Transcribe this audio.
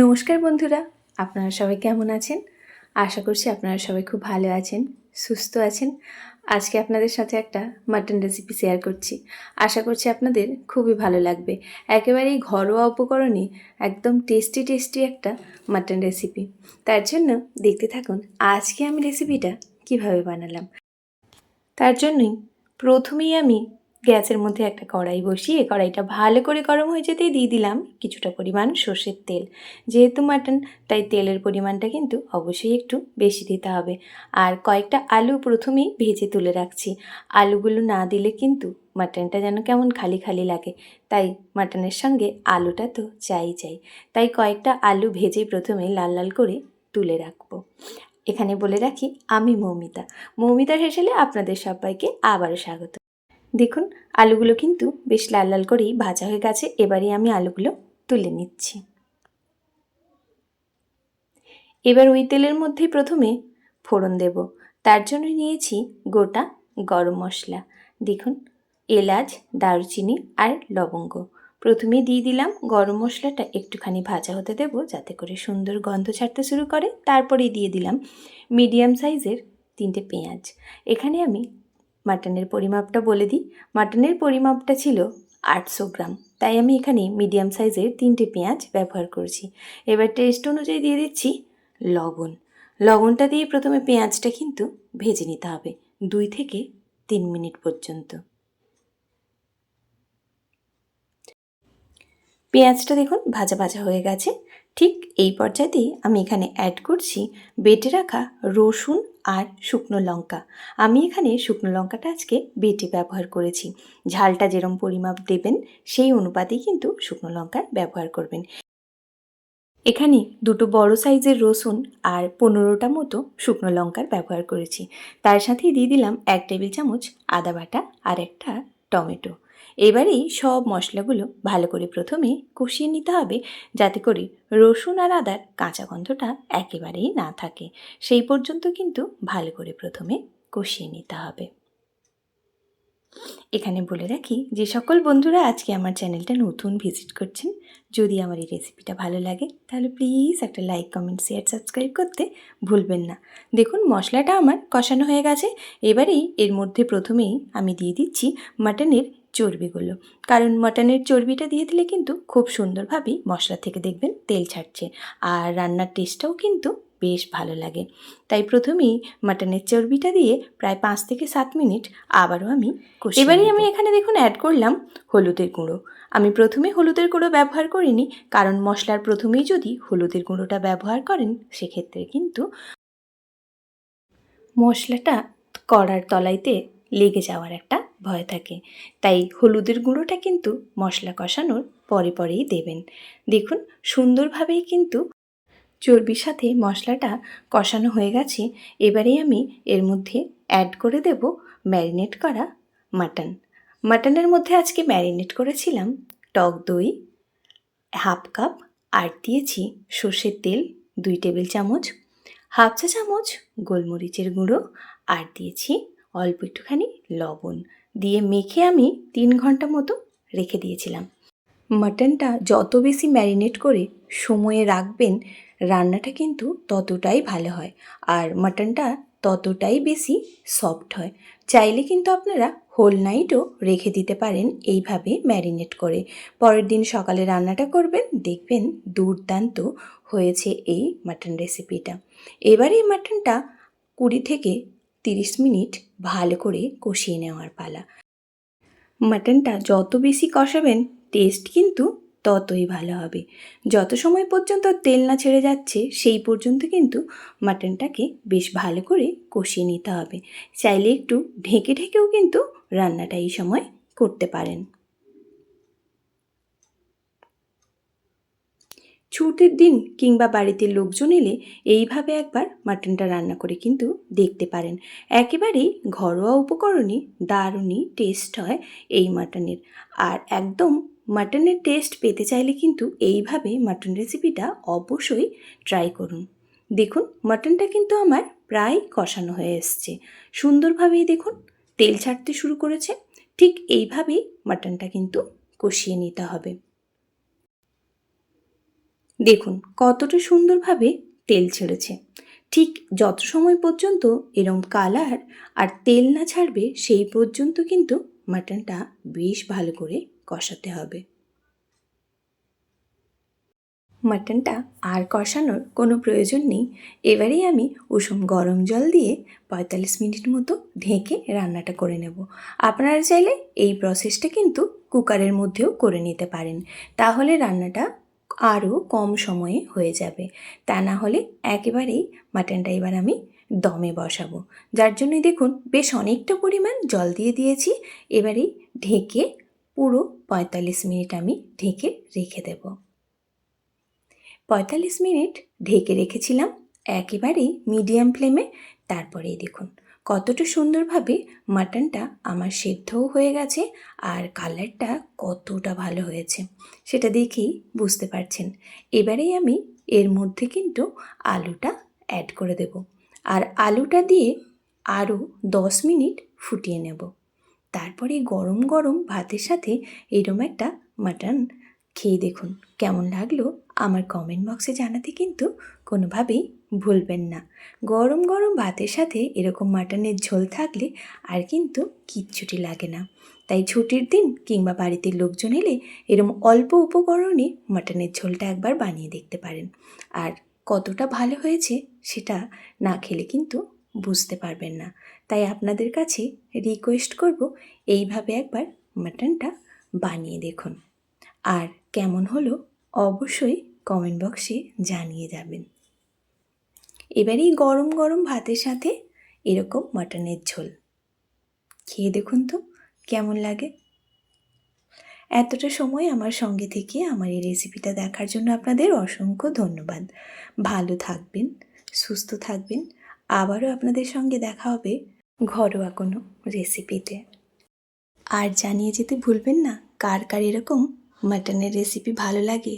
নমস্কার বন্ধুরা, আপনারা সবাই কেমন আছেন? আশা করছি আপনারা সবাই খুব ভালো আছেন, সুস্থ আছেন। আজকে আপনাদের সাথে একটা মাটন রেসিপি শেয়ার করছি। আশা করছি আপনাদের খুবই ভালো লাগবে। একেবারেই ঘরোয়া উপকরণে একদম টেস্টি একটা মাটন রেসিপি। তার জন্য দেখতে থাকুন আজকে আমি রেসিপিটা কিভাবে বানালাম। তার জন্যই প্রথমেই আমি গ্যাসের মধ্যে একটা কড়াই বসিয়ে কড়াইটা ভালো করে গরম হয়ে যেতেই দিয়ে দিলাম কিছুটা পরিমাণ সর্ষের তেল। যেহেতু মাটন, তাই তেলের পরিমাণটা কিন্তু অবশ্যই একটু বেশি দিতে হবে। আর কয়েকটা আলু প্রথমেই ভেজে তুলে রাখছি। আলুগুলো না দিলে কিন্তু মাটনটা যেন কেমন খালি খালি লাগে, তাই মাটনের সঙ্গে আলুটা তো চাই। তাই কয়েকটা আলু ভেজে প্রথমে লাল লাল করে তুলে রাখবো। এখানে বলে রাখি, আমি মৌমিতার হেসেলে আপনাদের সবাইকে আবারও স্বাগত। দেখুন আলুগুলো কিন্তু বেশ লাল লাল করেই ভাজা হয়ে গেছে। এবারে আমি আলুগুলো তুলে নিচ্ছি। এবার ওই তেলের মধ্যেই প্রথমে ফোড়ন দেব। তার জন্য নিয়েছি গোটা গরম মশলা। দেখুন, এলাচ, দারুচিনি আর লবঙ্গ। প্রথমে দিয়ে দিলাম। গরম মশলাটা একটুখানি ভাজা হতে দেব যাতে করে সুন্দর গন্ধ ছাড়তে শুরু করে। তারপরেই দিয়ে দিলাম মিডিয়াম সাইজের 3টে পেঁয়াজ। এখানে আমি মাটনের পরিমাপটা বলে দিই। মাটনের পরিমাপটা ছিল 800 গ্রাম, তাই আমি এখানে মিডিয়াম সাইজের 3টে পেঁয়াজ ব্যবহার করছি। এবার টেস্ট অনুযায়ী দিয়ে দিচ্ছি লবণটা দিয়ে প্রথমে পেঁয়াজটা কিন্তু ভেজে নিতে হবে 2 থেকে 3 মিনিট পর্যন্ত। পেঁয়াজটা দেখুন ভাজা ভাজা হয়ে গেছে। ঠিক এই পর্যায়েতেই আমি এখানে অ্যাড করছি বেটে রাখা রসুন আর শুকনো লঙ্কা। আমি এখানে শুকনো লঙ্কাটা আজকে বেটে ব্যবহার করেছি। ঝালটা যেরম পরিমাপ দেবেন সেই অনুপাতেই কিন্তু শুকনো লঙ্কা ব্যবহার করবেন। এখানে 2টো বড় সাইজের রসুন আর 15টা মতো শুকনো লঙ্কার ব্যবহার করেছি। তার সাথেই দিয়ে দিলাম 1 টেবিল চামচ আদা বাটা আর একটা টমেটো। এবারেই সব মশলাগুলো ভালো করে প্রথমে কষিয়ে নিতে হবে যাতে করে রসুন আর আদার কাঁচা গন্ধটা একেবারেই না থাকে। সেই পর্যন্ত কিন্তু ভালো করে প্রথমে কষিয়ে নিতে হবে। এখানে বলে রাখি, যে সকল বন্ধুরা আজকে আমার চ্যানেলটা নতুন ভিজিট করছেন, যদি আমার এই রেসিপিটা ভালো লাগে তাহলে প্লিজ একটা লাইক, কমেন্ট, শেয়ার, সাবস্ক্রাইব করতে ভুলবেন না। দেখুন মশলাটা আমার কষানো হয়ে গেছে। এবারেই এর মধ্যে প্রথমেই আমি দিয়ে দিচ্ছি মাটনের চর্বিগুলো, কারণ মাটনের চর্বিটা দিয়ে দিলে কিন্তু খুব সুন্দরভাবেই মশলা থেকে দেখবেন তেল ছাড়ছে, আর রান্নার টেস্টটাও কিন্তু বেশ ভালো লাগে। তাই প্রথমেই মাটনের চর্বিটা দিয়ে প্রায় 5 থেকে 7 মিনিট আবারও আমি কষিয়ে নেব। এবারেই আমি এখানে দেখুন অ্যাড করলাম হলুদের গুঁড়ো। আমি প্রথমে হলুদের গুঁড়ো ব্যবহার করিনি, কারণ মশলার প্রথমেই যদি হলুদের গুঁড়োটা ব্যবহার করেন সেক্ষেত্রে কিন্তু মশলাটা কড়ার তলাইতে লেগে যাওয়ার একটা ভয় থাকে। তাই হলুদের গুঁড়োটা কিন্তু মশলা কষানোর পরেই দেবেন। দেখুন সুন্দরভাবেই কিন্তু চর্বির সাথে মশলাটা কষানো হয়ে গেছে। এবারেই আমি এর মধ্যে অ্যাড করে দেব ম্যারিনেট করা মাটন। মাটনের মধ্যে আজকে ম্যারিনেট করেছিলাম টক দই 1/2 কাপ, আর দিয়েছি সর্ষের তেল 2 টেবিল চামচ, 1/2 চা চামচ গোলমরিচের গুঁড়ো, আর দিয়েছি অল্প একটুখানি লবণ দিয়ে মেখে আমি 3 ঘন্টা মতো রেখে দিয়েছিলাম। মাটনটা যত বেশি ম্যারিনেট করে সময়ে রাখবেন রান্নাটা কিন্তু ততটাই ভালো হয়, আর মাটনটা ততটাই বেশি সফট হয়। চাইলে কিন্তু আপনারা হোল নাইটও রেখে দিতে পারেন এইভাবে ম্যারিনেট করে। পরের দিন সকালে রান্নাটা করবেন, দেখবেন দুর্দান্ত হয়েছে এই মাটন রেসিপিটা। এবার এই মাটনটা 20 থেকে 30 মিনিট ভালো করে কষিয়ে নেওয়ার পালা। মাটনটা যত বেশি কষাবেন টেস্ট কিন্তু ততই ভালো হবে। যত সময় পর্যন্ত তেল না ছেড়ে যাচ্ছে সেই পর্যন্ত কিন্তু মাটনটাকে বেশ ভালো করে কষিয়ে নিতে হবে। চাইলে একটু ঢেকেও কিন্তু রান্নাটা এই সময় করতে পারেন। ছুটির দিন কিংবা বাড়িতে লোকজন এলে এইভাবে একবার মাটনটা রান্না করে কিন্তু দেখতে পারেন। একেবারেই ঘরোয়া উপকরণে দারুণই টেস্ট হয় এই মাটনের। আর একদম মাটনের টেস্ট পেতে চাইলে কিন্তু এইভাবে মাটন রেসিপিটা অবশ্যই ট্রাই করুন। দেখুন মাটনটা কিন্তু আমার প্রায় কষানো হয়ে এসছে। সুন্দরভাবেই দেখুন তেল ছাড়তে শুরু করেছে। ঠিক এইভাবেই মাটনটা কিন্তু কষিয়ে নিতে হবে। দেখুন কতটা সুন্দরভাবে তেল ছেড়েছে। ঠিক যত সময় পর্যন্ত এরম কালার আর তেল না ছাড়বে সেই পর্যন্ত কিন্তু মাটনটা বেশ ভালো করে কষাতে হবে। মাটনটা আর কষানোর কোনো প্রয়োজন নেই। এবারেই আমি উষুম গরম জল দিয়ে ৪৫ মিনিট মতো ঢেকে রান্নাটা করে নেব। আপনারা চাইলে এই প্রসেসটা কিন্তু কুকারের মধ্যেও করে নিতে পারেন, তাহলে রান্নাটা আরও কম সময়ে হয়ে যাবে। তা না হলে একেবারেই মাটনটা এবার আমি দমে বসাবো, যার জন্যই দেখুন বেশ অনেকটা পরিমাণ জল দিয়ে দিয়েছি। এবারেই ঢেকে পুরো ৪৫ মিনিট আমি ঢেকে রেখে দেবো। ৪৫ মিনিট ঢেকে রেখেছিলাম একেবারেই মিডিয়াম ফ্লেমে। তারপরেই দেখুন কতটা সুন্দরভাবে মাটনটা আমার সেদ্ধও হয়ে গেছে আর কালারটা কতটা ভালো হয়েছে সেটা দেখেই বুঝতে পারছেন। এবারেই আমি এর মধ্যে কিন্তু আলুটা অ্যাড করে দেব, আর আলুটা দিয়ে আরও ১০ মিনিট ফুটিয়ে নেব। তারপরে গরম গরম ভাতের সাথে এরম একটা মাটন খেয়ে দেখুন কেমন লাগলো আমার কমেন্ট বক্সে জানাতে কিন্তু কোনোভাবেই ভুলবেন না। গরম গরম ভাতের সাথে এরকম মাটনের ঝোল থাকলে আর কিন্তু কিচ্ছুটি লাগে না। তাই ছুটির দিন কিংবা বাড়িতে লোকজন এলে এরকম অল্প উপকরণে মাটনের ঝোলটা একবার বানিয়ে দেখতে পারেন, আর কতটা ভালো হয়েছে সেটা না খেলে কিন্তু বুঝতে পারবেন না। তাই আপনাদের কাছে রিকোয়েস্ট করব এইভাবে একবার মাটনটা বানিয়ে দেখুন, আর কেমন হলো অবশ্যই কমেন্ট বক্সে জানিয়ে যাবেন। এবারেই গরম গরম ভাতের সাথে এরকম মাটনের ঝোল খেয়ে দেখুন তো কেমন লাগে। এতটা সময় আমার সঙ্গে থেকে আমার এই রেসিপিটা দেখার জন্য আপনাদের অসংখ্য ধন্যবাদ। ভালো থাকবেন, সুস্থ থাকবেন। আবারও আপনাদের সঙ্গে দেখা হবে ঘরোয়া কোনো রেসিপিতে। আর জানিয়ে যেতে ভুলবেন না কার কার এরকম মাটনের রেসিপি ভালো লাগে।